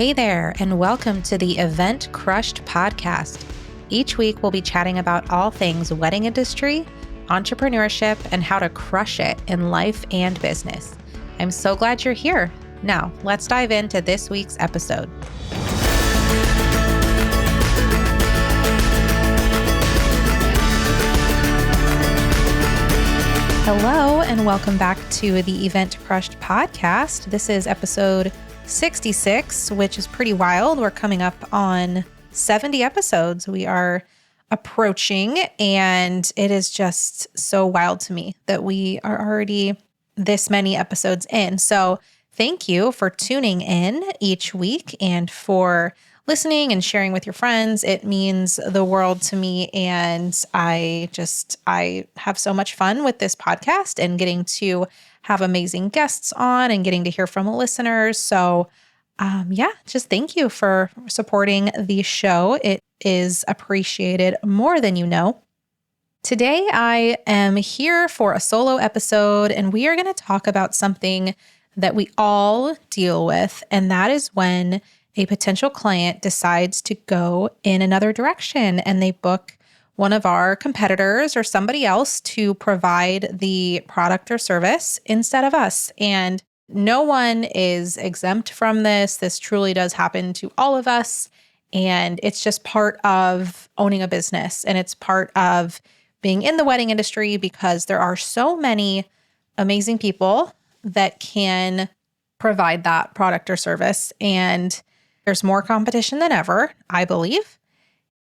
Hey there, and welcome to the Event Crushed podcast. Each week, we'll be chatting about all things wedding industry, entrepreneurship, and how to crush it in life and business. I'm so glad you're here. Now, let's dive into this week's episode. Hello, and welcome back to the Event Crushed podcast. This is episode 66, which is pretty wild. We're coming up on 70 episodes we are approaching, and it is just so wild to me that we are already this many episodes in. So thank you for tuning in each week and for listening and sharing with your friends. It means the world to me, and I have so much fun with this podcast and getting to have amazing guests on and getting to hear from listeners. So just thank you for supporting the show. It is appreciated more than you know. Today, I am here for a solo episode, and we are going to talk about something that we all deal with, and that is when a potential client decides to go in another direction and they book one of our competitors or somebody else to provide the product or service instead of us. And no one is exempt from this. This truly does happen to all of us. And it's just part of owning a business. And it's part of being in the wedding industry because there are so many amazing people that can provide that product or service. And there's more competition than ever, I believe.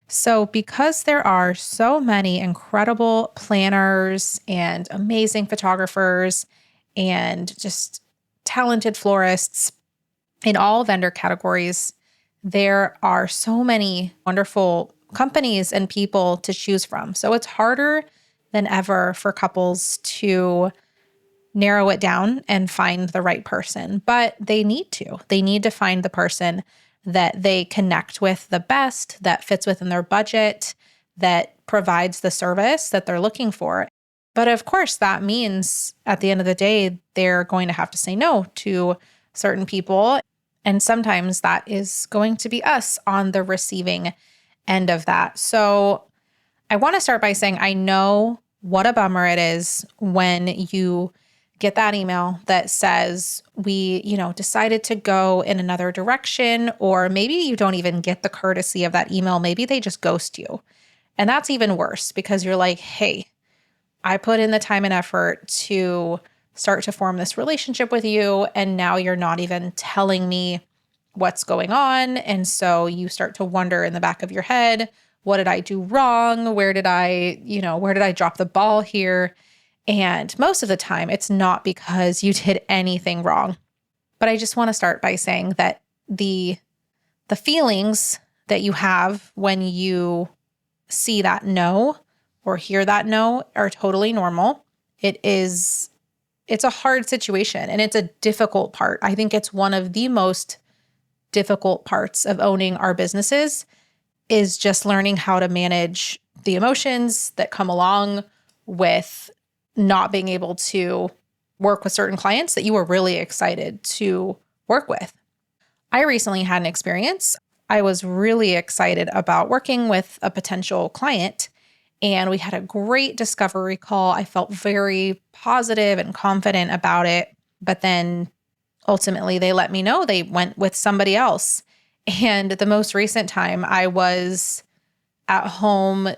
So because there are so many incredible planners and amazing photographers and just talented florists in all vendor categories, there are so many wonderful companies and people to choose from. So it's harder than ever for couples to narrow it down and find the right person, but they need to. They need to find the person that they connect with the best, that fits within their budget, that provides the service that they're looking for. But of course, that means at the end of the day, they're going to have to say no to certain people. And sometimes that is going to be us on the receiving end of that. So I want to start by saying I know what a bummer it is when you get that email that says we, decided to go in another direction, or maybe you don't even get the courtesy of that email. Maybe they just ghost you. And that's even worse because you're like, hey, I put in the time and effort to start to form this relationship with you, and now you're not even telling me what's going on. And so you start to wonder in the back of your head, what did I do wrong? Where did I drop the ball here? And most of the time, it's not because you did anything wrong. But I just want to start by saying that the feelings that you have when you see that no or hear that no are totally normal. It's a hard situation, and it's a difficult part. I think it's one of the most difficult parts of owning our businesses is just learning how to manage the emotions that come along with not being able to work with certain clients that you were really excited to work with. I recently had an experience. I was really excited about working with a potential client, and we had a great discovery call. I felt very positive and confident about it, but then ultimately they let me know they went with somebody else. And the most recent time I was at home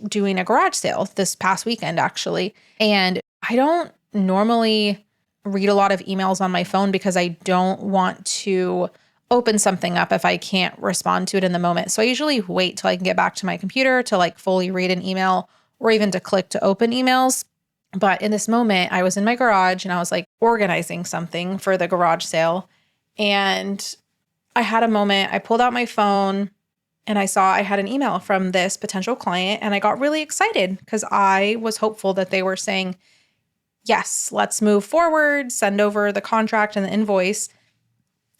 doing a garage sale this past weekend, actually. And I don't normally read a lot of emails on my phone because I don't want to open something up if I can't respond to it in the moment. So I usually wait till I can get back to my computer to fully read an email or even to click to open emails. But in this moment, I was in my garage and I was organizing something for the garage sale. And I had a moment, I pulled out my phone and I saw I had an email from this potential client, and I got really excited because I was hopeful that they were saying, yes, let's move forward, send over the contract and the invoice.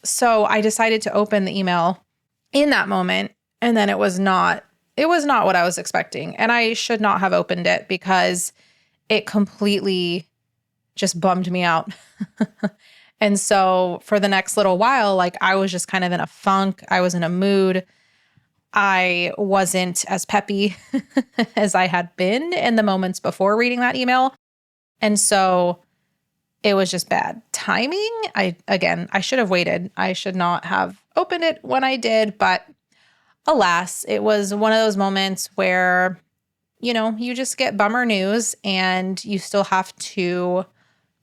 So I decided to open the email in that moment, and then it was not what I was expecting. And I should not have opened it because it completely just bummed me out. And so for the next little while, like I was just kind of in a funk. I was in a mood. I wasn't as peppy as I had been in the moments before reading that email. And so it was just bad timing. I should have waited. I should not have opened it when I did, but alas, it was one of those moments where, you just get bummer news and you still have to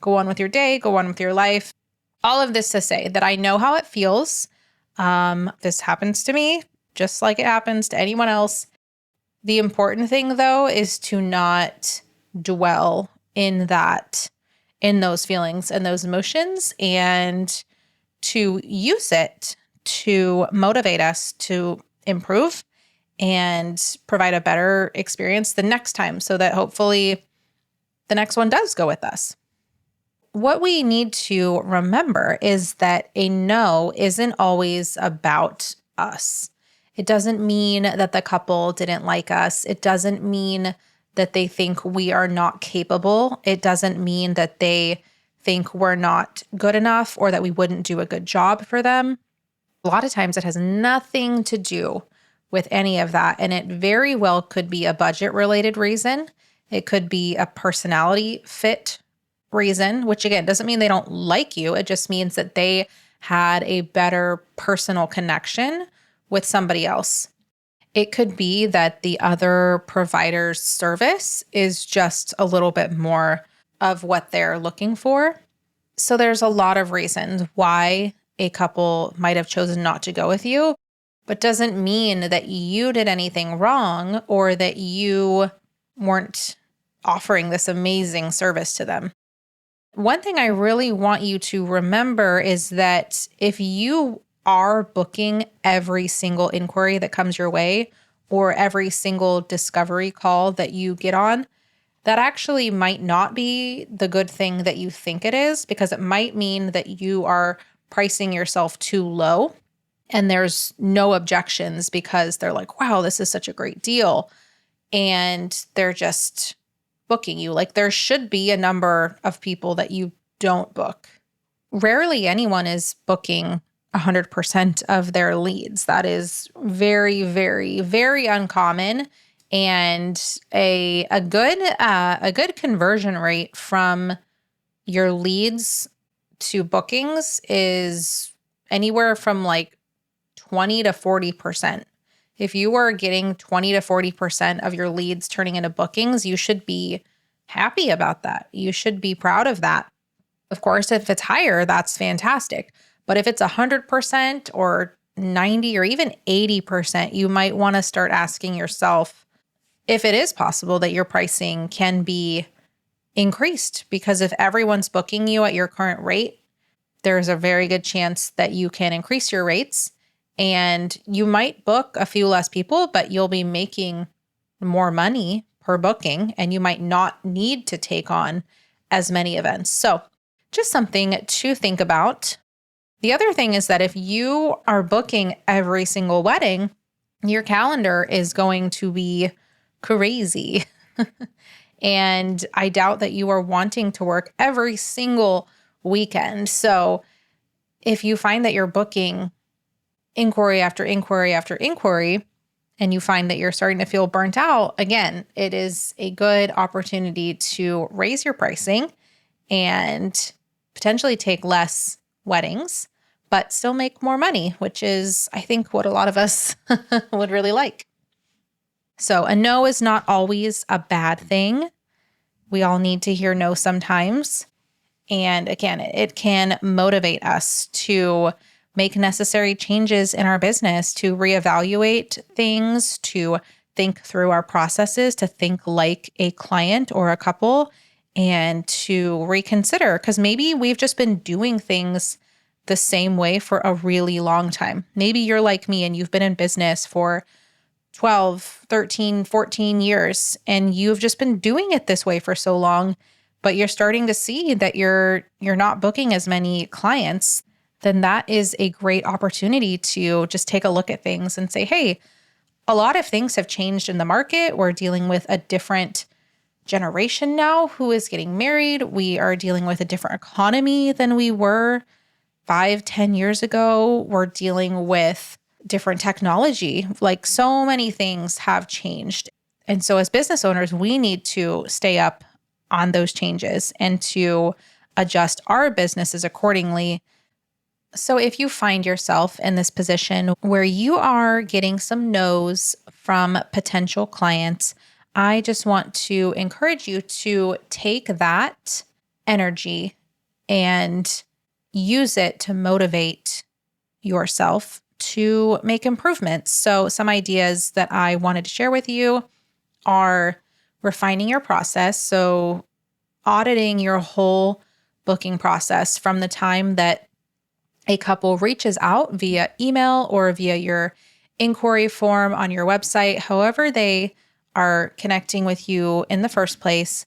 go on with your day, go on with your life. All of this to say that I know how it feels. This happens to me just like it happens to anyone else. The important thing, though, is to not dwell in those feelings and those emotions, and to use it to motivate us to improve and provide a better experience the next time so that hopefully the next one does go with us. What we need to remember is that a no isn't always about us. It doesn't mean that the couple didn't like us. It doesn't mean that they think we are not capable. It doesn't mean that they think we're not good enough or that we wouldn't do a good job for them. A lot of times it has nothing to do with any of that. And it very well could be a budget-related reason. It could be a personality fit reason, which again, doesn't mean they don't like you. It just means that they had a better personal connection with somebody else. It could be that the other provider's service is just a little bit more of what they're looking for. So there's a lot of reasons why a couple might have chosen not to go with you, but doesn't mean that you did anything wrong or that you weren't offering this amazing service to them. One thing I really want you to remember is that if you are booking every single inquiry that comes your way or every single discovery call that you get on, that actually might not be the good thing that you think it is, because it might mean that you are pricing yourself too low and there's no objections because they're like, wow, this is such a great deal. And they're just booking you. Like there should be a number of people that you don't book. Rarely anyone is booking 100% of their leads. That is very, very, very uncommon. And a good conversion rate from your leads to bookings is anywhere from like 20 to 40%. If you are getting 20 to 40% of your leads turning into bookings, you should be happy about that. You should be proud of that. Of course, if it's higher, that's fantastic. But if it's 100% or 90 or even 80%, you might want to start asking yourself if it is possible that your pricing can be increased. Because if everyone's booking you at your current rate, there's a very good chance that you can increase your rates. And you might book a few less people, but you'll be making more money per booking, and you might not need to take on as many events. So just something to think about. The other thing is that if you are booking every single wedding, your calendar is going to be crazy. And I doubt that you are wanting to work every single weekend. So if you find that you're booking inquiry after inquiry after inquiry, and you find that you're starting to feel burnt out, again, it is a good opportunity to raise your pricing and potentially take less weddings, but still make more money, which is, I think, what a lot of us would really like. So a no is not always a bad thing. We all need to hear no sometimes. And again, it can motivate us to make necessary changes in our business, to reevaluate things, to think through our processes, to think like a client or a couple, and to reconsider. Because maybe we've just been doing things the same way for a really long time. Maybe you're like me and you've been in business for 12, 13, 14 years, and you've just been doing it this way for so long, but you're starting to see that you're not booking as many clients. Then that is a great opportunity to just take a look at things and say, hey, a lot of things have changed in the market. We're dealing with a different generation now who is getting married. We are dealing with a different economy than we were 5, 10 years ago. We're dealing with different technology. Like so many things have changed. And so as business owners, we need to stay up on those changes and to adjust our businesses accordingly. So if you find yourself in this position where you are getting some no's from potential clients, I just want to encourage you to take that energy and use it to motivate yourself to make improvements. So some ideas that I wanted to share with you are refining your process. So auditing your whole booking process from the time that a couple reaches out via email or via your inquiry form on your website, however they are connecting with you in the first place.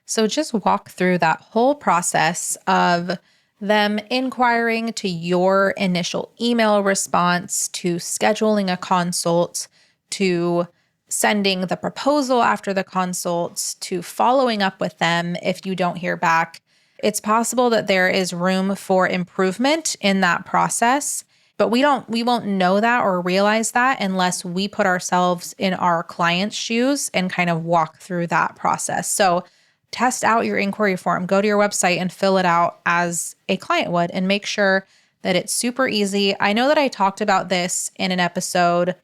So just walk through that whole process of them inquiring to your initial email response, to scheduling a consult, to sending the proposal after the consult, to following up with them if you don't hear back. It's possible that there is room for improvement in that process, but we won't know that or realize that unless we put ourselves in our client's shoes and kind of walk through that process. So test out your inquiry form, go to your website and fill it out as a client would and make sure that it's super easy. I know that I talked about this in an episode.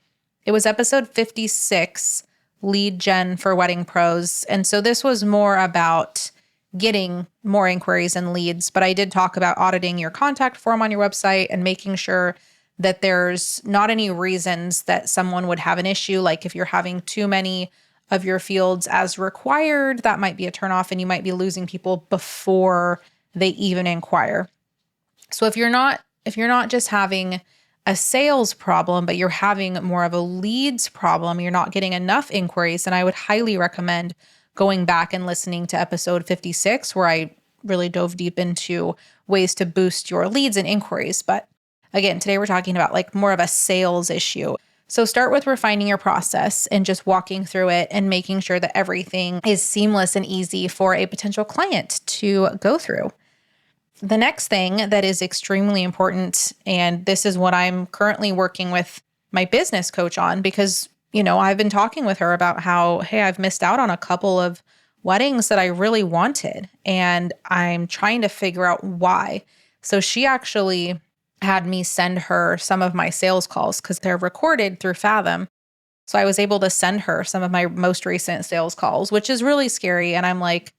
It was episode 56, Lead Gen for Wedding Pros. And so this was more about getting more inquiries and leads, but I did talk about auditing your contact form on your website and making sure that there's not any reasons that someone would have an issue. Like if you're having too many of your fields as required, that might be a turnoff and you might be losing people before they even inquire. So if you're not just having a sales problem, but you're having more of a leads problem, you're not getting enough inquiries, then I would highly recommend going back and listening to episode 56, where I really dove deep into ways to boost your leads and inquiries. But again, today we're talking about like more of a sales issue. So start with refining your process and just walking through it and making sure that everything is seamless and easy for a potential client to go through. The next thing that is extremely important, and this is what I'm currently working with my business coach on, because I've been talking with her about how, hey, I've missed out on a couple of weddings that I really wanted, and I'm trying to figure out why. So she actually had me send her some of my sales calls because they're recorded through Fathom. So I was able to send her some of my most recent sales calls, which is really scary. And I'm like,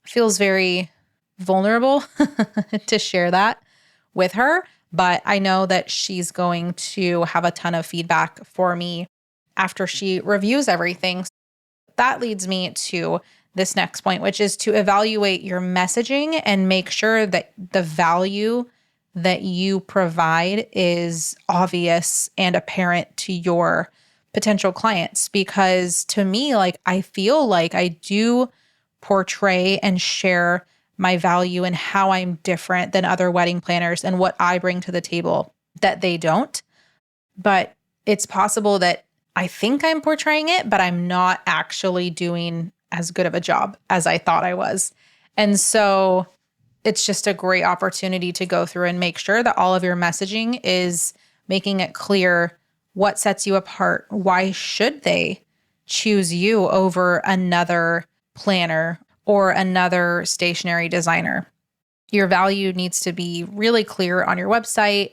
feels very vulnerable to share that with her. But I know that she's going to have a ton of feedback for me after she reviews everything. That leads me to this next point, which is to evaluate your messaging and make sure that the value that you provide is obvious and apparent to your potential clients. Because to me, like, I feel like I do portray and share my value and how I'm different than other wedding planners and what I bring to the table that they don't. But it's possible that I think I'm portraying it, but I'm not actually doing as good of a job as I thought I was. And so it's just a great opportunity to go through and make sure that all of your messaging is making it clear what sets you apart. Why should they choose you over another planner or another stationery designer? Your value needs to be really clear on your website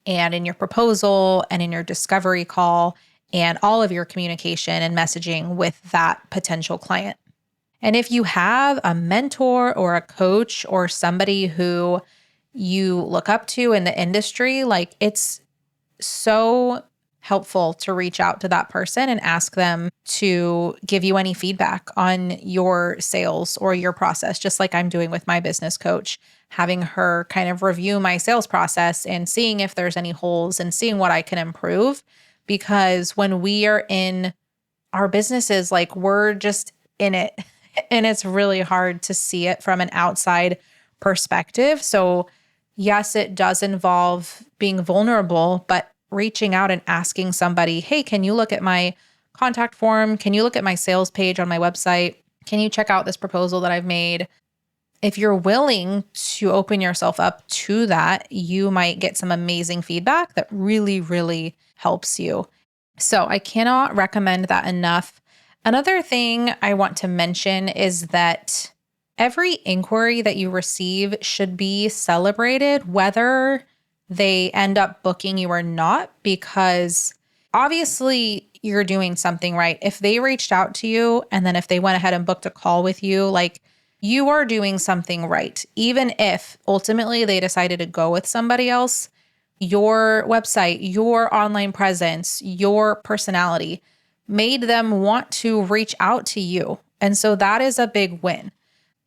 and in your proposal and in your discovery call and all of your communication and messaging with that potential client. And if you have a mentor or a coach or somebody who you look up to in the industry, like, it's so helpful to reach out to that person and ask them to give you any feedback on your sales or your process, just like I'm doing with my business coach, having her kind of review my sales process and seeing if there's any holes and seeing what I can improve. Because when we are in our businesses, like, we're just in it and it's really hard to see it from an outside perspective. So yes, it does involve being vulnerable, but reaching out and asking somebody, hey, can you look at my contact form? Can you look at my sales page on my website? Can you check out this proposal that I've made? If you're willing to open yourself up to that, you might get some amazing feedback that really, really helps you. So I cannot recommend that enough. Another thing I want to mention is that every inquiry that you receive should be celebrated, whether they end up booking you or not, because obviously you're doing something right. If they reached out to you and then if they went ahead and booked a call with you, like you are doing something right. Even if ultimately they decided to go with somebody else, your website, your online presence, your personality made them want to reach out to you. And so that is a big win.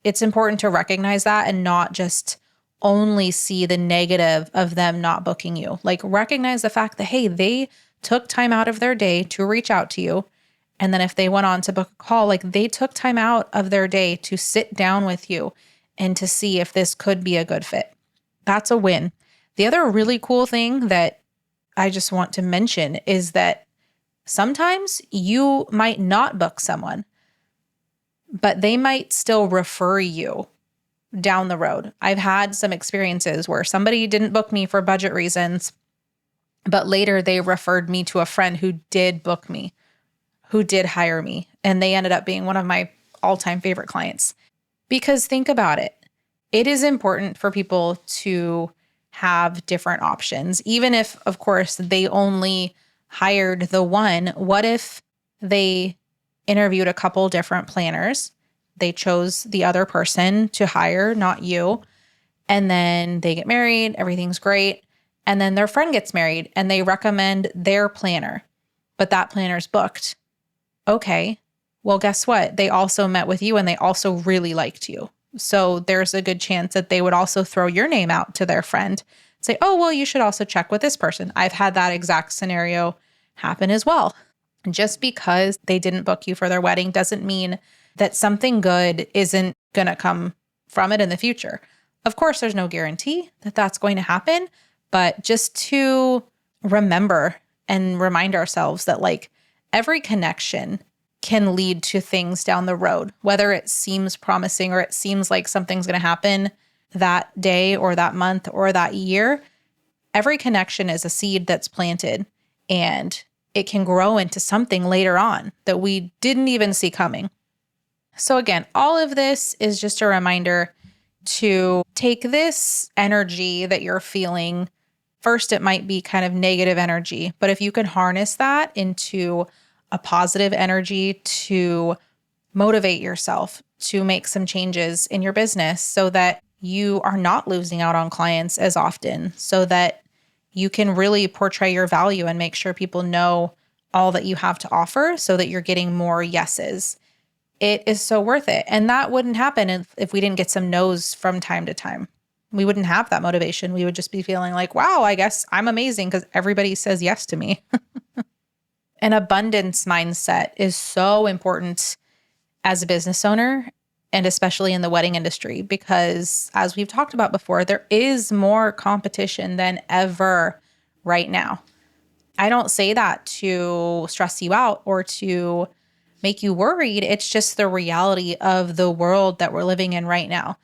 It's important to recognize that and not just only see the negative of them not booking you. Like recognize the fact that, hey, they took time out of their day to reach out to you. And then if they went on to book a call, like they took time out of their day to sit down with you and to see if this could be a good fit. That's a win. The other really cool thing that I just want to mention is that sometimes you might not book someone, but they might still refer you down the road. I've had some experiences where somebody didn't book me for budget reasons, but later they referred me to a friend who did book me, who did hire me, and they ended up being one of my all-time favorite clients. Because think about it. It is important for people to have different options. Even if, of course, they only hired the one, what if they interviewed a couple different planners? They chose the other person to hire, not you. And then they get married, everything's great. And then their friend gets married and they recommend their planner, but that planner's booked. Okay, well, guess what? They also met with you and they also really liked you. So there's a good chance that they would also throw your name out to their friend. Say, oh, well, you should also check with this person. I've had that exact scenario happen as well. Just because they didn't book you for their wedding doesn't mean that something good isn't going to come from it in the future. Of course, there's no guarantee that that's going to happen, but just to remember and remind ourselves that like every connection can lead to things down the road, whether it seems promising or it seems like something's going to happen that day or that month or that year. Every connection is a seed that's planted and it can grow into something later on that we didn't even see coming. So again, all of this is just a reminder to take this energy that you're feeling. First, it might be kind of negative energy, but if you can harness that into a positive energy to motivate yourself to make some changes in your business so that you are not losing out on clients as often, so that you can really portray your value and make sure people know all that you have to offer so that you're getting more yeses. It is so worth it. And that wouldn't happen if we didn't get some no's from time to time. We wouldn't have that motivation. We would just be feeling like, wow, I guess I'm amazing because everybody says yes to me. An abundance mindset is so important as a business owner, and especially in the wedding industry, because as we've talked about before, there is more competition than ever right now. I don't say that to stress you out or to make you worried. It's just the reality of the world that we're living in right now.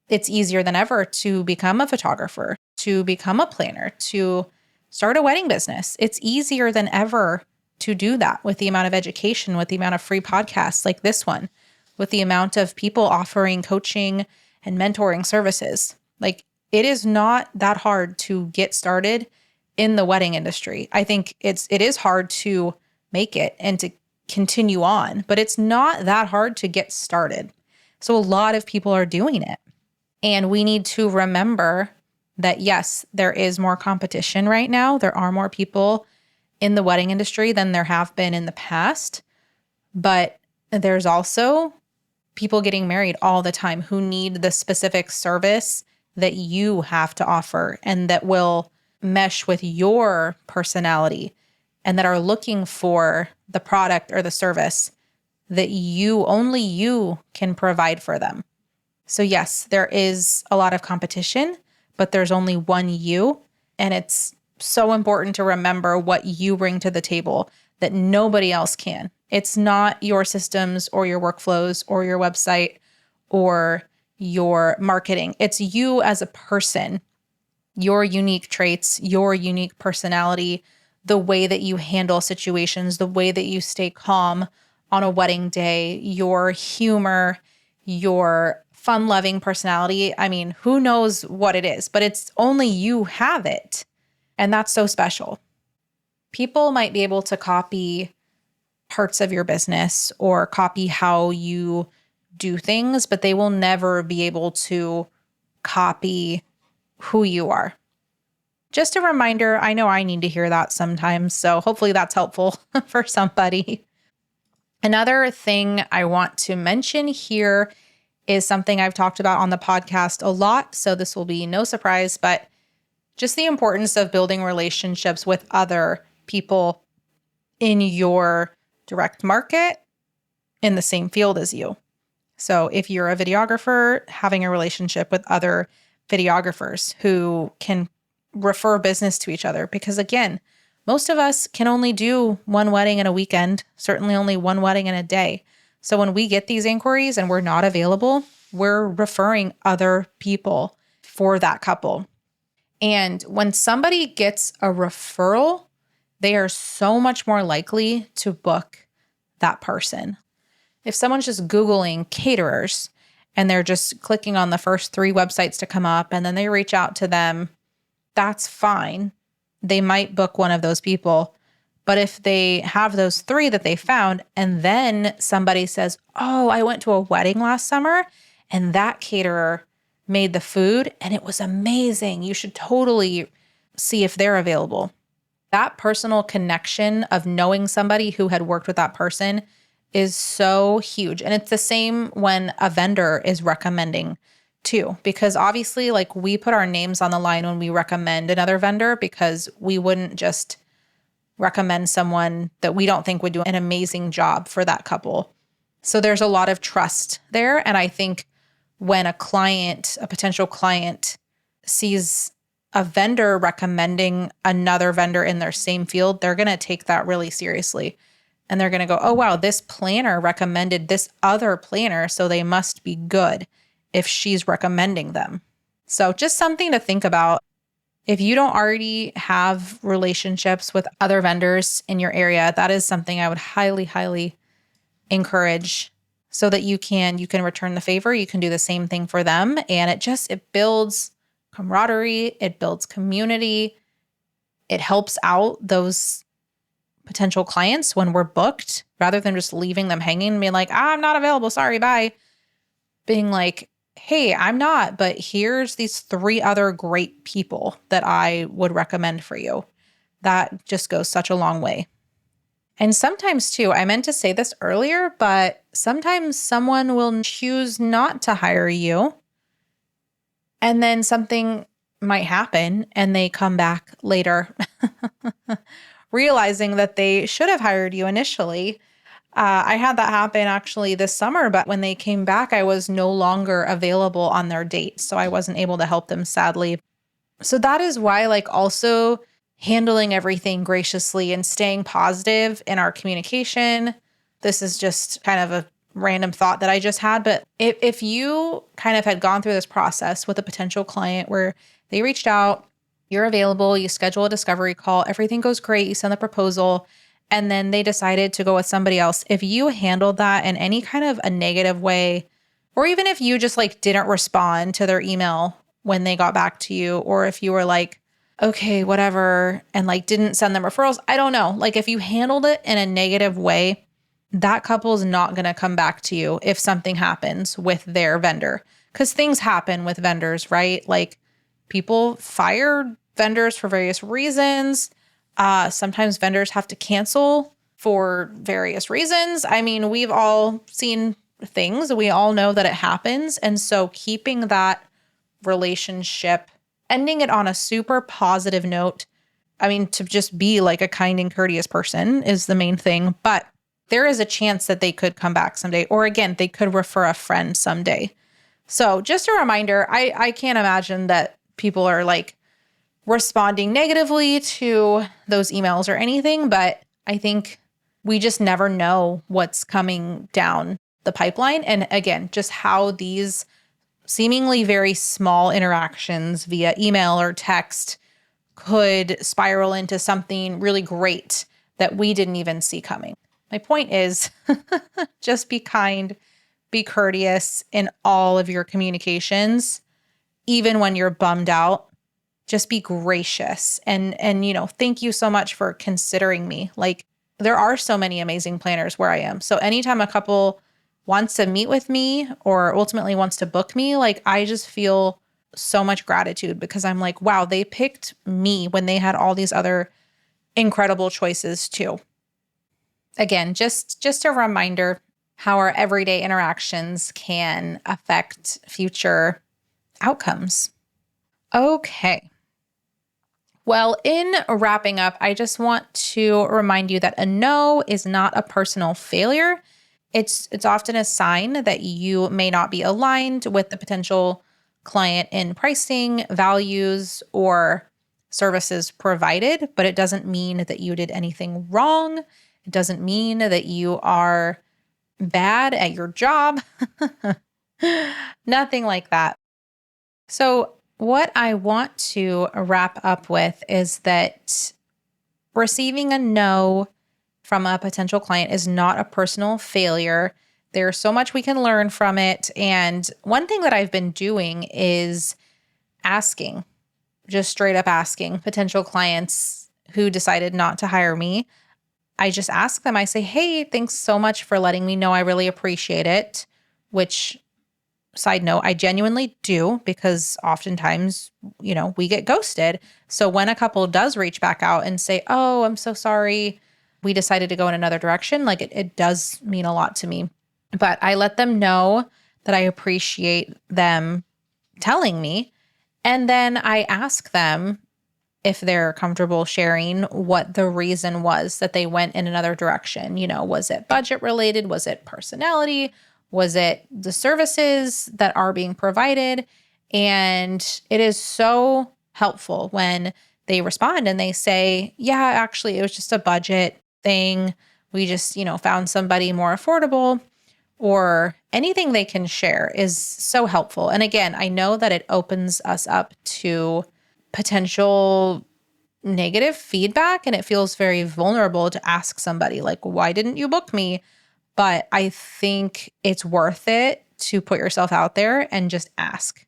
It's easier than ever to become a photographer, to become a planner, to start a wedding business. It's easier than ever to do that with the amount of education, with the amount of free podcasts like this one, with the amount of people offering coaching and mentoring services. Like it is not that hard to get started in the wedding industry. I think it is hard to make it and to continue on, but it's not that hard to get started. So a lot of people are doing it. And we need to remember that, yes, there is more competition right now. There are more people in the wedding industry than there have been in the past. But there's also people getting married all the time who need the specific service that you have to offer and that will mesh with your personality and that are looking for the product or the service that only you can provide for them. So yes, there is a lot of competition, but there's only one you. And it's so important to remember what you bring to the table that nobody else can. It's not your systems or your workflows or your website or your marketing. It's you as a person, your unique traits, your unique personality, the way that you handle situations, the way that you stay calm on a wedding day, your humor, your fun-loving personality. I mean, who knows what it is, but it's only you have it. And that's so special. People might be able to copy parts of your business or copy how you do things, but they will never be able to copy who you are. Just a reminder, I know I need to hear that sometimes, so hopefully that's helpful for somebody. Another thing I want to mention here is something I've talked about on the podcast a lot, so this will be no surprise, but just the importance of building relationships with other people in your direct market in the same field as you. So if you're a videographer, having a relationship with other videographers who can refer business to each other. Because again, most of us can only do one wedding in a weekend, certainly only one wedding in a day. So when we get these inquiries and we're not available, we're referring other people for that couple. And when somebody gets a referral, they are so much more likely to book that person. If someone's just Googling caterers and they're just clicking on the first 3 websites to come up and then they reach out to them, that's fine. They might book one of those people. But if they have those 3 that they found and then somebody says, oh, I went to a wedding last summer and that caterer made the food and it was amazing. You should totally see if they're available. That personal connection of knowing somebody who had worked with that person is so huge. And it's the same when a vendor is recommending too, because obviously like we put our names on the line when we recommend another vendor because we wouldn't just recommend someone that we don't think would do an amazing job for that couple. So there's a lot of trust there. And I think when a potential client sees a vendor recommending another vendor in their same field, they're going to take that really seriously. And they're going to go, oh, wow, this planner recommended this other planner, so they must be good if she's recommending them. So just something to think about. If you don't already have relationships with other vendors in your area, that is something I would highly, highly encourage so that you can return the favor. You can do the same thing for them. And it builds camaraderie. It builds community. It helps out those potential clients when we're booked rather than just leaving them hanging and being like, I'm not available. Sorry, bye. Being like, hey, I'm not, but here's these 3 other great people that I would recommend for you. That just goes such a long way. And sometimes too, I meant to say this earlier, but sometimes someone will choose not to hire you. And then something might happen and they come back later realizing that they should have hired you initially. I had that happen actually this summer, but when they came back, I was no longer available on their date. So I wasn't able to help them, sadly. So that is why, like, also handling everything graciously and staying positive in our communication. This is just kind of a random thought that I just had. But if you kind of had gone through this process with a potential client where they reached out, you're available, you schedule a discovery call, everything goes great, you send the proposal, and then they decided to go with somebody else. If you handled that in any kind of a negative way, or even if you just like didn't respond to their email when they got back to you, or if you were like, okay, whatever, and like didn't send them referrals, I don't know. Like if you handled it in a negative way, that couple is not going to come back to you if something happens with their vendor. Because things happen with vendors, right? Like people fire vendors for various reasons. Sometimes vendors have to cancel for various reasons. I mean, we've all seen things. We all know that it happens. And so keeping that relationship, ending it on a super positive note, I mean, to just be like a kind and courteous person is the main thing. But there is a chance that they could come back someday. Or again, they could refer a friend someday. So just a reminder, I can't imagine that people are like responding negatively to those emails or anything, but I think we just never know what's coming down the pipeline. And again, just how these seemingly very small interactions via email or text could spiral into something really great that we didn't even see coming. My point is just be kind, be courteous in all of your communications, even when you're bummed out. Just be gracious and thank you so much for considering me. Like, there are so many amazing planners where I am. So anytime a couple wants to meet with me or ultimately wants to book me, like, I just feel so much gratitude because I'm like, wow, they picked me when they had all these other incredible choices too. Again, just a reminder how our everyday interactions can affect future outcomes. Okay. Well, in wrapping up, I just want to remind you that a no is not a personal failure. It's often a sign that you may not be aligned with the potential client in pricing, values, or services provided, but it doesn't mean that you did anything wrong. It doesn't mean that you are bad at your job. Nothing like that. So what I want to wrap up with is that receiving a no from a potential client is not a personal failure. There's so much we can learn from it. And one thing that I've been doing is asking, just straight up asking potential clients who decided not to hire me. I just ask them, I say, hey, thanks so much for letting me know. I really appreciate it, which, side note, I genuinely do, because oftentimes, we get ghosted. So when a couple does reach back out and say, oh, I'm so sorry, we decided to go in another direction, like it does mean a lot to me. But I let them know that I appreciate them telling me. And then I ask them if they're comfortable sharing what the reason was that they went in another direction. Was it budget related? Was it personality? Was it the services that are being provided? And it is so helpful when they respond and they say, yeah, actually, it was just a budget thing. We just, found somebody more affordable, or anything they can share is so helpful. And again, I know that it opens us up to potential negative feedback, and it feels very vulnerable to ask somebody like, why didn't you book me? But I think it's worth it to put yourself out there and just ask.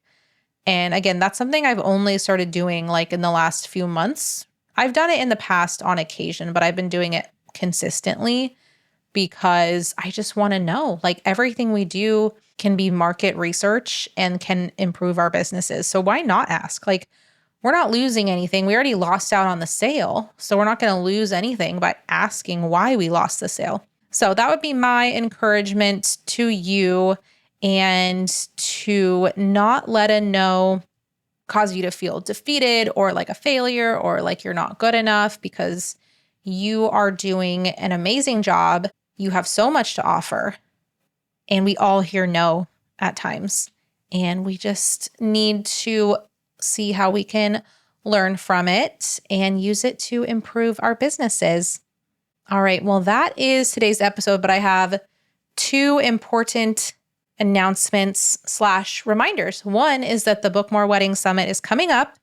And again, that's something I've only started doing like in the last few months. I've done it in the past on occasion, but I've been doing it consistently because I just want to know, like, everything we do can be market research and can improve our businesses. So why not ask? Like, we're not losing anything. We already lost out on the sale. So we're not going to lose anything by asking why we lost the sale. So that would be my encouragement to you, and to not let a no cause you to feel defeated or like a failure or like you're not good enough, because you are doing an amazing job. You have so much to offer, and we all hear no at times, and we just need to see how we can learn from it and use it to improve our businesses. All right, well, that is today's episode, but I have two important announcements/reminders. One is that the Book More Wedding Summit is coming up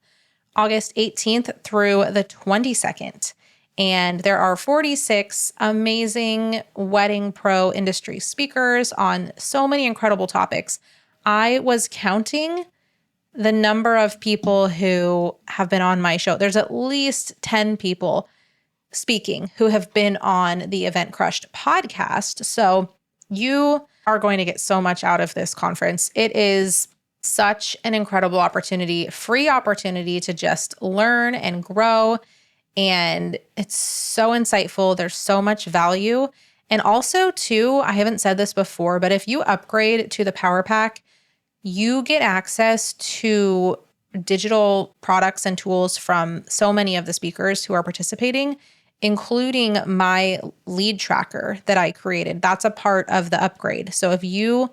August 18th through the 22nd. And there are 46 amazing wedding pro industry speakers on so many incredible topics. I was counting the number of people who have been on my show. There's at least 10 people speaking who have been on the Event Crushed podcast. So you are going to get so much out of this conference. It is such an incredible opportunity, free opportunity to just learn and grow. And it's so insightful. There's so much value. And also, too, I haven't said this before, but if you upgrade to the Power Pack, you get access to digital products and tools from so many of the speakers who are participating, including my lead tracker that I created. That's a part of the upgrade. So if you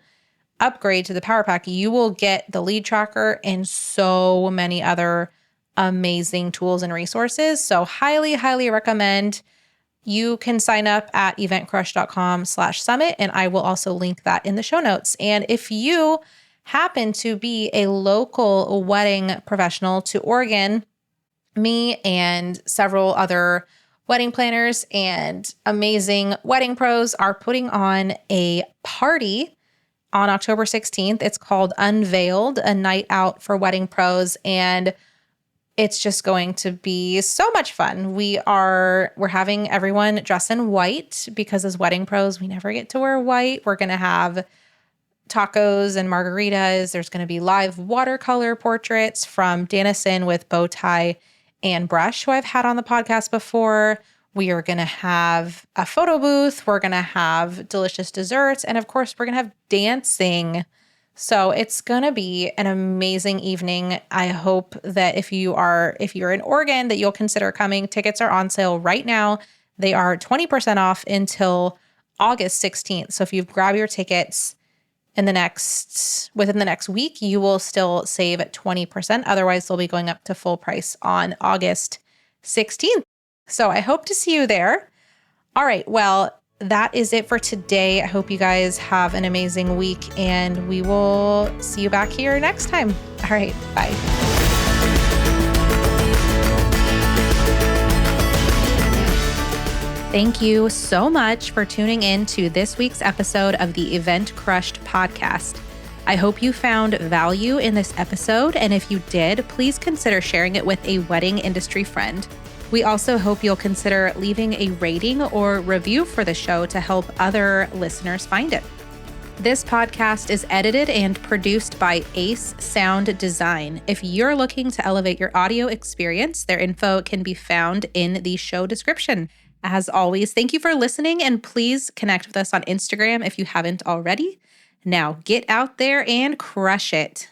upgrade to the Power Pack, you will get the lead tracker and so many other amazing tools and resources. So highly, highly recommend. you can sign up at eventcrush.com/summit, and I will also link that in the show notes. And if you happen to be a local wedding professional to Oregon, me and several other wedding planners and amazing wedding pros are putting on a party on October 16th. It's called Unveiled, a night out for wedding pros, and it's just going to be so much fun. We're having everyone dress in white because as wedding pros, we never get to wear white. We're going to have tacos and margaritas. There's going to be live watercolor portraits from Danison with bow tie and brush, who I've had on the podcast before. We are going to have a photo booth. We're going to have delicious desserts. And of course, we're going to have dancing. So it's going to be an amazing evening. I hope that if you're in Oregon, that you'll consider coming. Tickets are on sale right now. They are 20% off until August 16th. So if you grab your tickets within the next week, you will still save 20%. Otherwise, they'll be going up to full price on August 16th. So I hope to see you there. All right. Well, that is it for today. I hope you guys have an amazing week, and we will see you back here next time. All right. Bye. Thank you so much for tuning in to this week's episode of the Event Crushed podcast. I hope you found value in this episode, and if you did, please consider sharing it with a wedding industry friend. We also hope you'll consider leaving a rating or review for the show to help other listeners find it. This podcast is edited and produced by Ace Sound Design. If you're looking to elevate your audio experience, their info can be found in the show description. As always, thank you for listening, and please connect with us on Instagram if you haven't already. Now get out there and crush it.